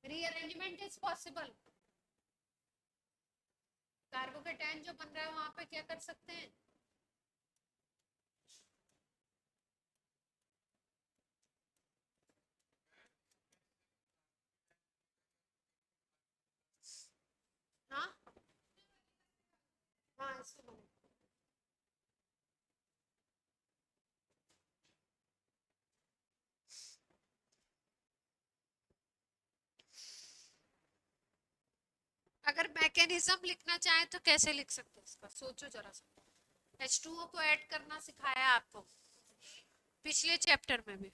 rearrangement is possible. Carbocation जो बन रहा है वहां पे क्या कर सकते हैं? हाँ हाँ, इससे बने। अगर मैकेनिज्म लिखना चाहे तो कैसे लिख सकते हैं इसका, सोचो जरा सा। H2O को ऐड करना सिखाया आपको पिछले चैप्टर में भी।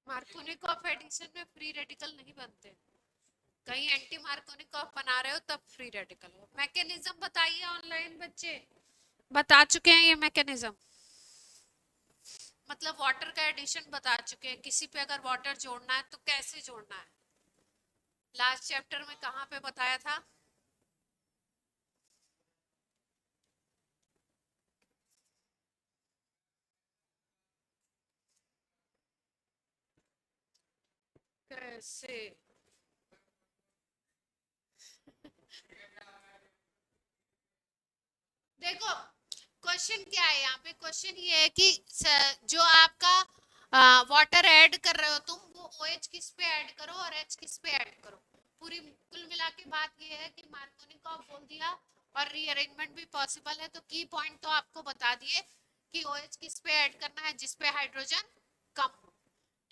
मार्कोनिकॉफ एडिशन में फ्री रेडिकल नहीं बनते, कहीं एंटी मार्कोनिकॉफ बना रहे हो तब फ्री रेडिकल हो। मैकेनिज्म बताइए ऑनलाइन बच्चे, बता चुके हैं ये मैकेनिज्म, मतलब वाटर का एडिशन बता चुके हैं। किसी पे अगर वाटर जोड़ना है तो कैसे जोड़ना है, लास्ट चैप्टर में कहाँ पे बताया था? कैसे? देखो क्वेश्चन क्या है यहाँ पे, क्वेश्चन ये है कि जो आपका वाटर ऐड कर रहे हो तुम, वो OH किस पे ऐड करो और H किस पे ऐड करो। पूरी कुल मिला के बात ये है कि मार्कोनिकॉफ बोल दिया और रीअरेंजमेंट भी पॉसिबल है, तो की पॉइंट तो आपको बता दिए कि OH किस पे ऐड करना है जिसपे हाइड्रोजन कम हो,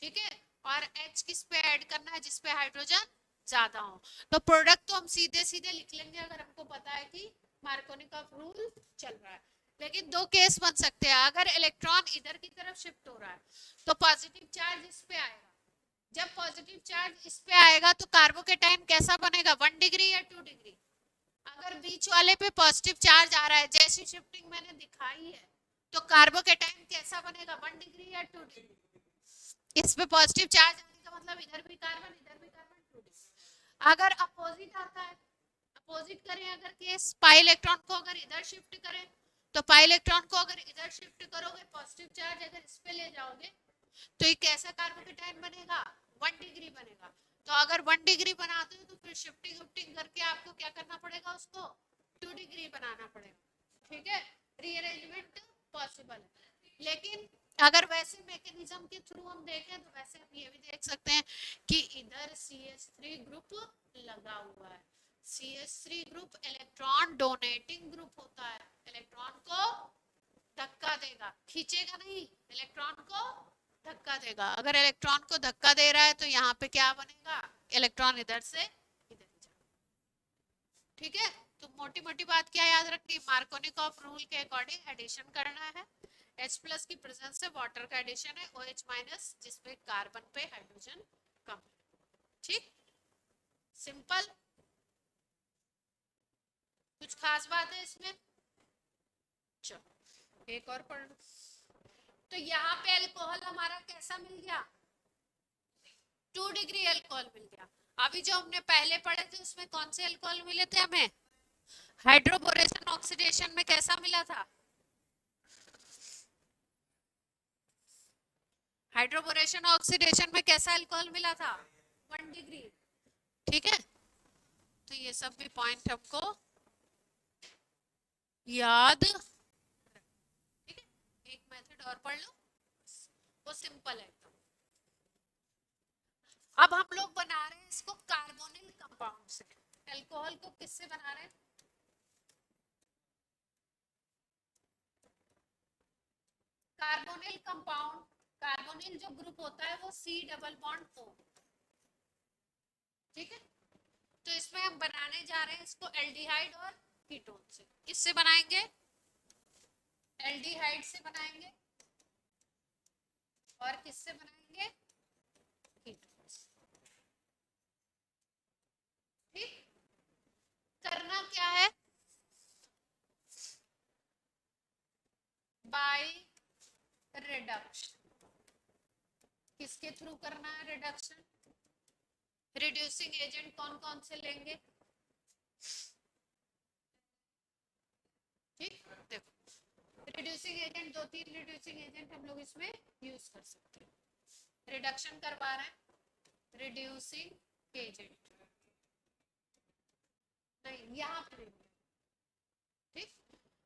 ठीक है, और H किस पे ऐड करना है जिसपे हाइड्रोजन ज्यादा हो। तो प्रोडक्ट तो हम सीधे सीधे लिख लेंगे अगर हमको पता है कि मार्कोनिकॉफ रूल चल रहा है। लेकिन दो केस बन सकते हैं, अगर इलेक्ट्रॉन इधर की तरफ शिफ्ट हो रहा है तो पॉजिटिव चार्ज इस पे आएगा, जब पॉजिटिव चार्ज इस पे आएगा तो कार्बोकेटाइन कैसा बनेगा, 1 डिग्री या 2 डिग्री। अगर बीच वाले पे पॉजिटिव चार्ज आ रहा है, जैसी शिफ्टिंग मैंने दिखाई है, तो कार्बोकेटाइन कैसा बनेगा, 1 डिग्री या 2 डिग्री। इस पे पॉजिटिव चार्ज आने का मतलब इधर भी कार्बन इधर भी कार्बन, 2 डिग्री। अगर अपोजिट आता है, अपोजिट करें अगर केस, पाई इलेक्ट्रॉन को अगर इधर शिफ्ट करें, तो पाई इलेक्ट्रॉन को अगर इधर शिफ्ट करोगे, पॉजिटिव चार्ज अगर इस पे ले जाओगे, तो ये कैसा कार्बोकेटाइन बनेगा, 1 डिग्री बनेगा। तो अगर 1 डिग्री बनाते हो तो फिर शिफ्टिंग शिफ्टिंग करके आपको क्या करना पड़ेगा, उसको 2 डिग्री बनाना पड़ेगा, ठीक है। रीअरेंजमेंट पॉसिबल है, लेकिन अगर वैसे मैकेनिज्म के थ्रू हम देखें तो वैसे हम ये भी देख सकते हैं कि इधर CH3 ग्रुप लगा हुआ है। CH3 group electron donating group होता है, इलेक्ट्रॉन को धक्का देगा, खींचेगा नहीं, इलेक्ट्रॉन को धक्का देगा। अगर इलेक्ट्रॉन को धक्का दे रहा है तो यहाँ पे क्या बनेगा, इलेक्ट्रॉन इधर से इधर जाएगा, ठीक है। तो मोटी मोटी बात क्या याद रखनी, मार्कोनिकॉफ रूल के अकॉर्डिंग एडिशन करना है। H प्लस की प्रेजेंस से वाटर का एडिशन है, OH माइनस जिसपे कार्बन पे हाइड्रोजन कम, ठीक, सिंपल। कुछ खास बात है इसमें? चलो एक और पढ़ लो। तो यहाँ पे अल्कोहल हमारा कैसा मिल गया, 2 डिग्री अल्कोहल मिल गया। अभी जो हमने पहले पढ़े थे उसमें कौन से अल्कोहल मिले थे हमें, हाइड्रोबोरेशन ऑक्सीडेशन में कैसा मिला था, हाइड्रोबोरेशन ऑक्सीडेशन में कैसा अल्कोहल मिला था, 1 डिग्री, ठीक है। तो ये सब भी पॉइंट हमको याद, ठीक है। एक मेथड और पढ़ लो, वो सिंपल है एकदम। अब हम लोग बना रहे हैं इसको कार्बोनिल कंपाउंड से। अल्कोहल को किससे बना रहे हैं, कार्बोनिल कंपाउंड। कार्बोनिल जो ग्रुप होता है वो C डबल बॉन्ड O, ठीक है। तो इसमें हम बनाने जा रहे हैं इसको एल्डिहाइड और कीटोन से। किससे बनाएंगे, एल्डिहाइड से बनाएंगे, और किससे बनाएंगे, कीटोन से, ठीक। करना क्या है, बाय रिडक्शन। किसके थ्रू करना है रिडक्शन? रिड्यूसिंग एजेंट कौन कौन से लेंगे? ठीक, देखो रिड्यूसिंग एजेंट, 2-3 रिड्यूसिंग एजेंट हम लोग इसमें यूज कर सकते हैं। रिडक्शन करवा रहे हैं, रिड्यूसिंग एजेंट नहीं यहाँ पे, ठीक।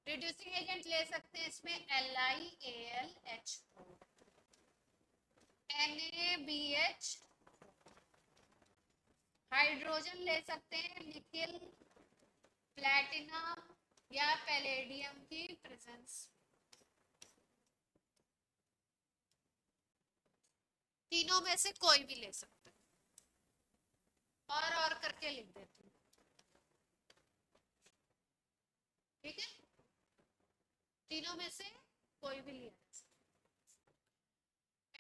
रिड्यूसिंग एजेंट ले सकते हैं इसमें LiAlH, NaBH, हाइड्रोजन ले सकते हैं निकेल, प्लैटिनम या पैलेडियम की प्रेजेंस। तीनों में से कोई भी ले सकते हैं, और करके लिख देती हूँ, ठीक है। तीनों में से कोई भी लिया।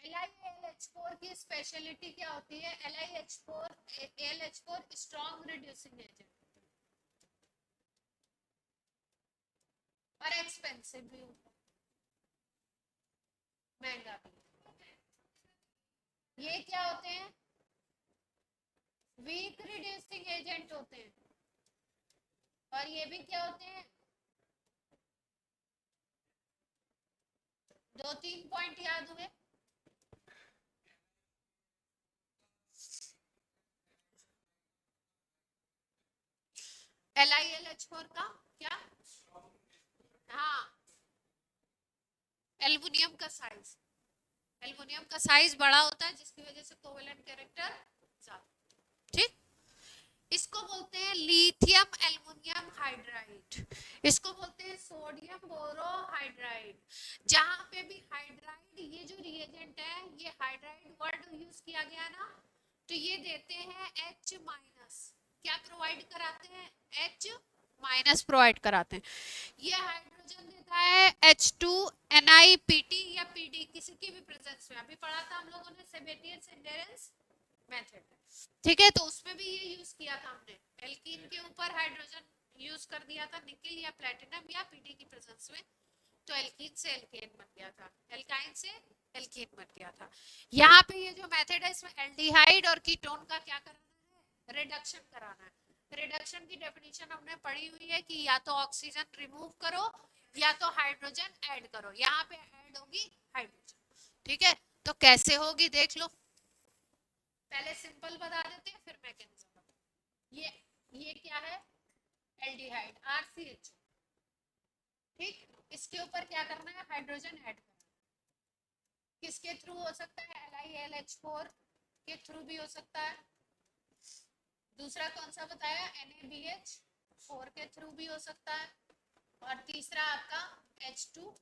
LiAlH4 की स्पेशलिटी क्या होती है? LiAlH4 स्ट्रॉन्ग रिड्यूसिंग एजेंट और एक्सपेंसिव भी होता है, महंगा भी। ये क्या होते हैं? वीक रिड्यूसिंग एजेंट होते हैं। और ये भी क्या होते हैं? 2-3 पॉइंट याद हुए? LiLH4 का क्या? हाँ, एल्युमिनियम का साइज, एल्युमिनियम का साइज बड़ा होता है जिसकी वजह से कोवेलेंट कैरेक्टर ज्यादा, ठीक। इसको बोलते हैं लिथियम एल्युमिनियम हाइड्राइड, इसको बोलते हैं सोडियम बोरोहाइड्राइड। जहां पे भी हाइड्राइड, ये जो रिएजेंट है ये हाइड्राइड वर्ड यूज किया गया ना, तो ये देते हैं H-, क्या प्रोवाइड कराते हैं? H- प्रोवाइड कराते हैं। ये हाइड्रोजन देता है H2NiPt या Pd, किसी की भी प्रेजेंस में। अभी पढ़ा था हम लोगों ने सेबेटियस एंडेरेंस मेथड, ठीक है, तो उसमें भी ये यूज किया था हमने। एल्कीन के ऊपर हाइड्रोजन यूज कर दिया था निकेल या प्लैटिनम या Pd की प्रेजेंस में, तो एल्कीन से एल्केन बन गया था, एल्काइन से एल्कीन बन गया था। यहाँ पे ये जो मेथड है इसमें एल्डिहाइड और कीटोन का क्या कराना है? रिडक्शन कराना है। रिडक्शन की डेफिनेशन हमने पढ़ी हुई है कि या तो ऑक्सीजन रिमूव करो या तो हाइड्रोजन ऐड करो। यहाँ पे ऐड होगी हाइड्रोजन, ठीक है। तो कैसे होगी देख लो, पहले सिंपल बता देते हैं फिर मैकेनिज्म। ये क्या है? एल्डिहाइड RCH, ठीक। इसके ऊपर क्या करना है? हाइड्रोजन ऐड करना है। किसके थ्रू हो सकता है? LiLH4 के थ्रू भी हो सकता है। दूसरा कौन सा बताया? NaBH4 के थ्रू भी हो सकता है। और तीसरा आपका H2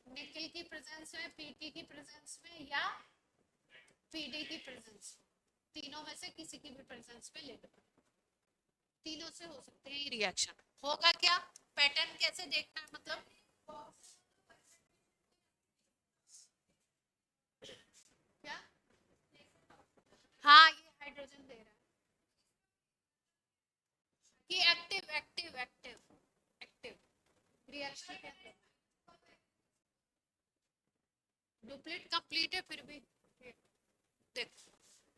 निकेल की प्रेजेंस में, Pt की प्रेजेंस में या Pd की प्रेजेंस में, तीनों में से किसी की भी प्रेजेंस में ले लो, तीनों से हो सकते हैं रिएक्शन। होगा क्या? पैटर्न कैसे देखना है मतलब? क्या? हाँ, ये हाइड्रोजन दे रहा है कि active active active active reaction के अंदर डुप्लीट कंप्लीट है फिर भी। देखो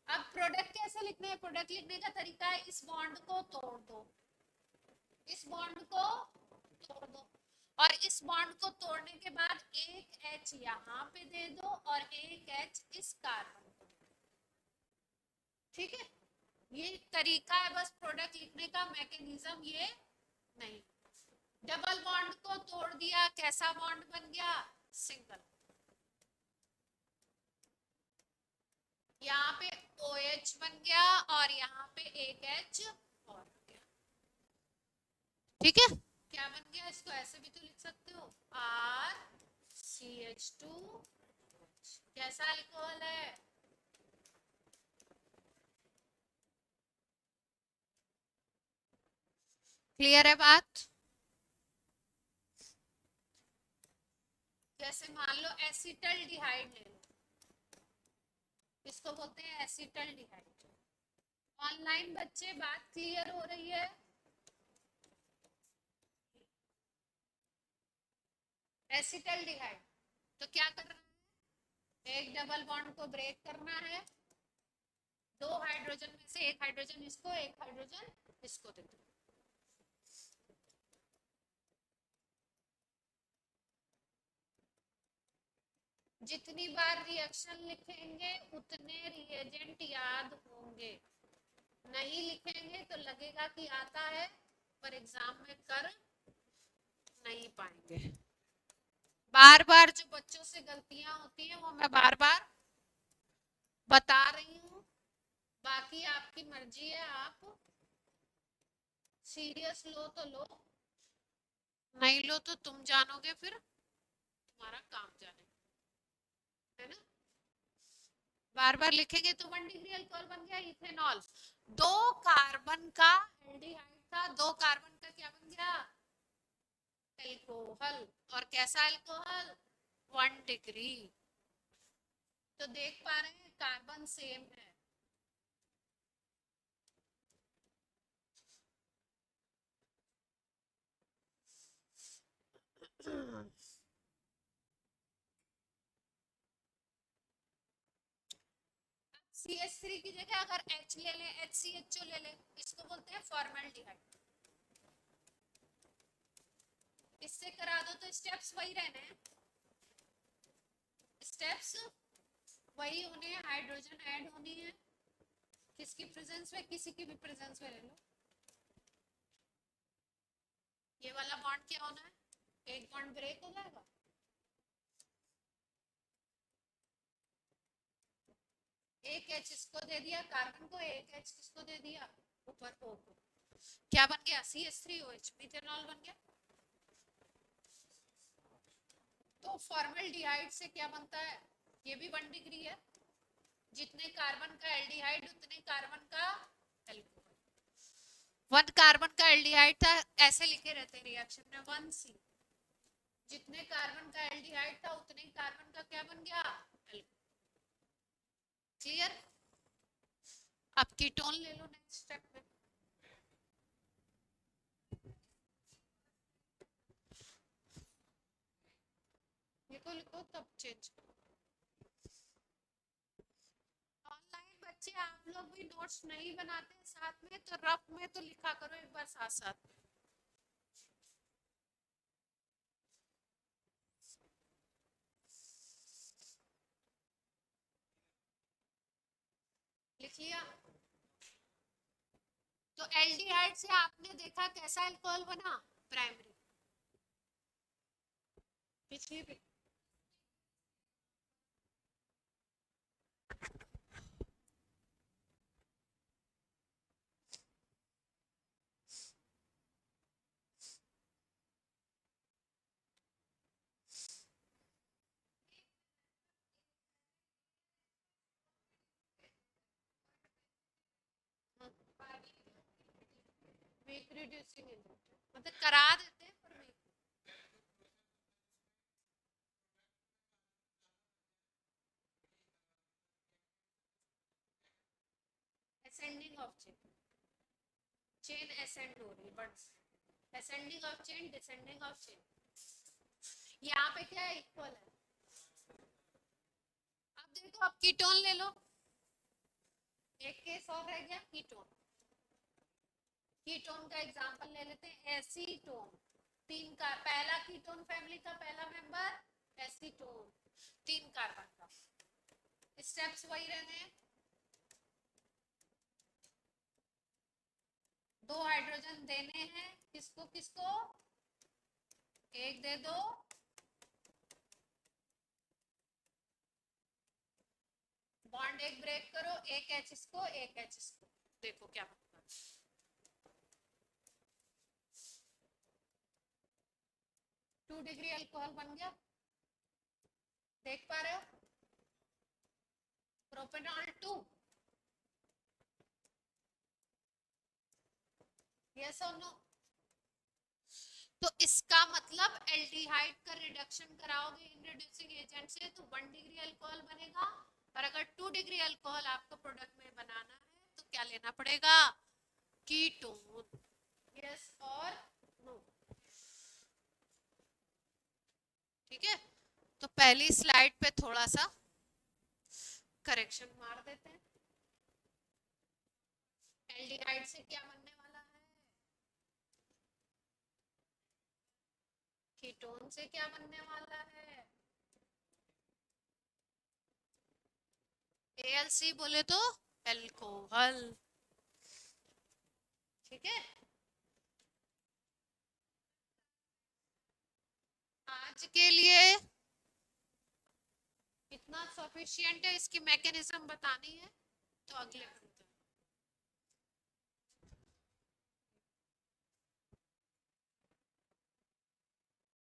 अब प्रोडक्ट कैसे लिखना है? प्रोडक्ट लिखने का तरीका है, इस बॉन्ड को तोड़ दो, इस बॉन्ड को तोड़ दो, और इस बॉन्ड को तोड़ने के बाद एक H यहाँ पे दे दो और एक H इस कार्बन को, ठीक है। ये तरीका है बस प्रोडक्ट लिखने का, मैकेनिज्म ये नहीं। डबल बॉन्ड को तोड़ दिया, कैसा बॉन्ड बन गया? सिंगल। यहाँ पे OH बन गया और यहाँ पे एक H और बन गया, ठीक है। क्या बन गया? इसको ऐसे भी तो लिख सकते हो, RCH2। कैसा अल्कोहल है? क्लियर है बात? जैसे मान लो एसिटल्डिहाइड ले लो, इसको बोलते हैं एसिटल्डिहाइड। ऑनलाइन बच्चे बात क्लियर हो रही है? एसिटल्डिहाइड। तो क्या करना है, एक डबल बॉन्ड को ब्रेक करना है, दो हाइड्रोजन में से एक हाइड्रोजन इसको, एक हाइड्रोजन इसको दे दो। जितनी बार रिएक्शन लिखेंगे उतने रिएजेंट याद होंगे, नहीं लिखेंगे तो लगेगा कि आता है पर एग्जाम में कर नहीं पाएंगे। बार बार जो बच्चों से गलतियां होती हैं वो मैं बार बार बता रही हूँ, बाकी आपकी मर्जी है, आप सीरियस लो तो लो, नहीं लो तो तुम जानोगे, फिर तुम्हारा काम जाने, है ना। बार बार लिखेंगे तो 1 डिग्री अल्कोहल बन गया इथेनॉल। 2 कार्बन का एल्डिहाइड था, 2 कार्बन का क्या बन गया, एल्कोहल। और कैसा एल्कोहल, 1 डिग्री। तो देख पा रहे हैं कार्बन सेम है। CH3 की जगह अगर H ले ले, HCHO ले ले, इसको बोलते हैं फॉर्मल्डिहाइड। इससे करा दो तो स्टेप्स वही रहने हैं, स्टेप्स वही होने हैं, हाइड्रोजन ऐड होनी है, किसकी प्रेजेंस में, किसी की भी प्रेजेंस में ले लो। ये वाला बॉन्ड क्या होना है, एक बॉन्ड ब्रेक हो जाएगा, एक H इसको दे दिया कार्बन को, एक H किसको दे दिया ऊपर O को, क्या बन गया CH3OH, मिथेनॉल बन गया। तो फॉर्मल्डिहाइड से क्या बनता है, ये भी 1 डिग्री है, जितने कार्बन का एल्डिहाइड उतने कार्बन का एल्कोहल। 1 कार्बन का एल्डिहाइड था, ऐसे लिखे रहते हैं रिएक्शन में 1C, जितने कार्बन का एल्डिहाइड था उतने कार्बन का क्या बन गया, क्लियर। अब कीटोन ले लो नेक्स्ट स्टेप में, लिखो लिखो तब चेंज। ऑनलाइन बच्चे आप लोग भी नोट्स नहीं बनाते साथ में, तो रफ में तो लिखा करो एक बार साथ साथ। लिख लिया। तो एल्डिहाइड से आपने देखा कैसा अल्कोहल बना, प्राइमरी। पिछली भी वीक रिड्यूसिंग मतलब करा देते हैं पर weak। Ascending of chain, chain ascend हो रही है, but ascending of chain, descending of chain. यहाँ पे क्या है, इक्वल है। अब देखो, अब कीटोन ले लो, एक केस और रह गया कीटोन। कीटोन का एग्जांपल ले लेते हैं, एसीटोन। 3 का पहला कीटोन फैमिली का पहला मेंबर एसीटोन, 3 कार्बन का। स्टेप्स वही रहने हैं, 2 हाइड्रोजन देने हैं, किसको किसको, एक दे दो, बॉन्ड एक ब्रेक करो, एक H इसको, एक H इसको, देखो क्या बनता है। 2 डिग्री अल्कोहल बन गया, देख पा रहे हो, प्रोपेनॉल 2, यस और नो। तो इसका मतलब एल्डिहाइड का रिडक्शन कराओगे इन रिड्यूसिंग एजेंट से तो 1 डिग्री अल्कोहल बनेगा, और अगर 2 डिग्री अल्कोहल आपको प्रोडक्ट में बनाना है तो क्या लेना पड़ेगा, कीटोन, यस और नो। ठीक है, तो पहली स्लाइड पे थोड़ा सा करेक्शन मार देते हैं। एल्डिहाइड से क्या बनने वाला है? कीटोन से क्या बनने वाला है? AlC बोले तो एल्कोहल। ठीक है, आज के लिए इतना सफिशिएंट है, इसकी मैकेनिज्म बतानी है तो अगले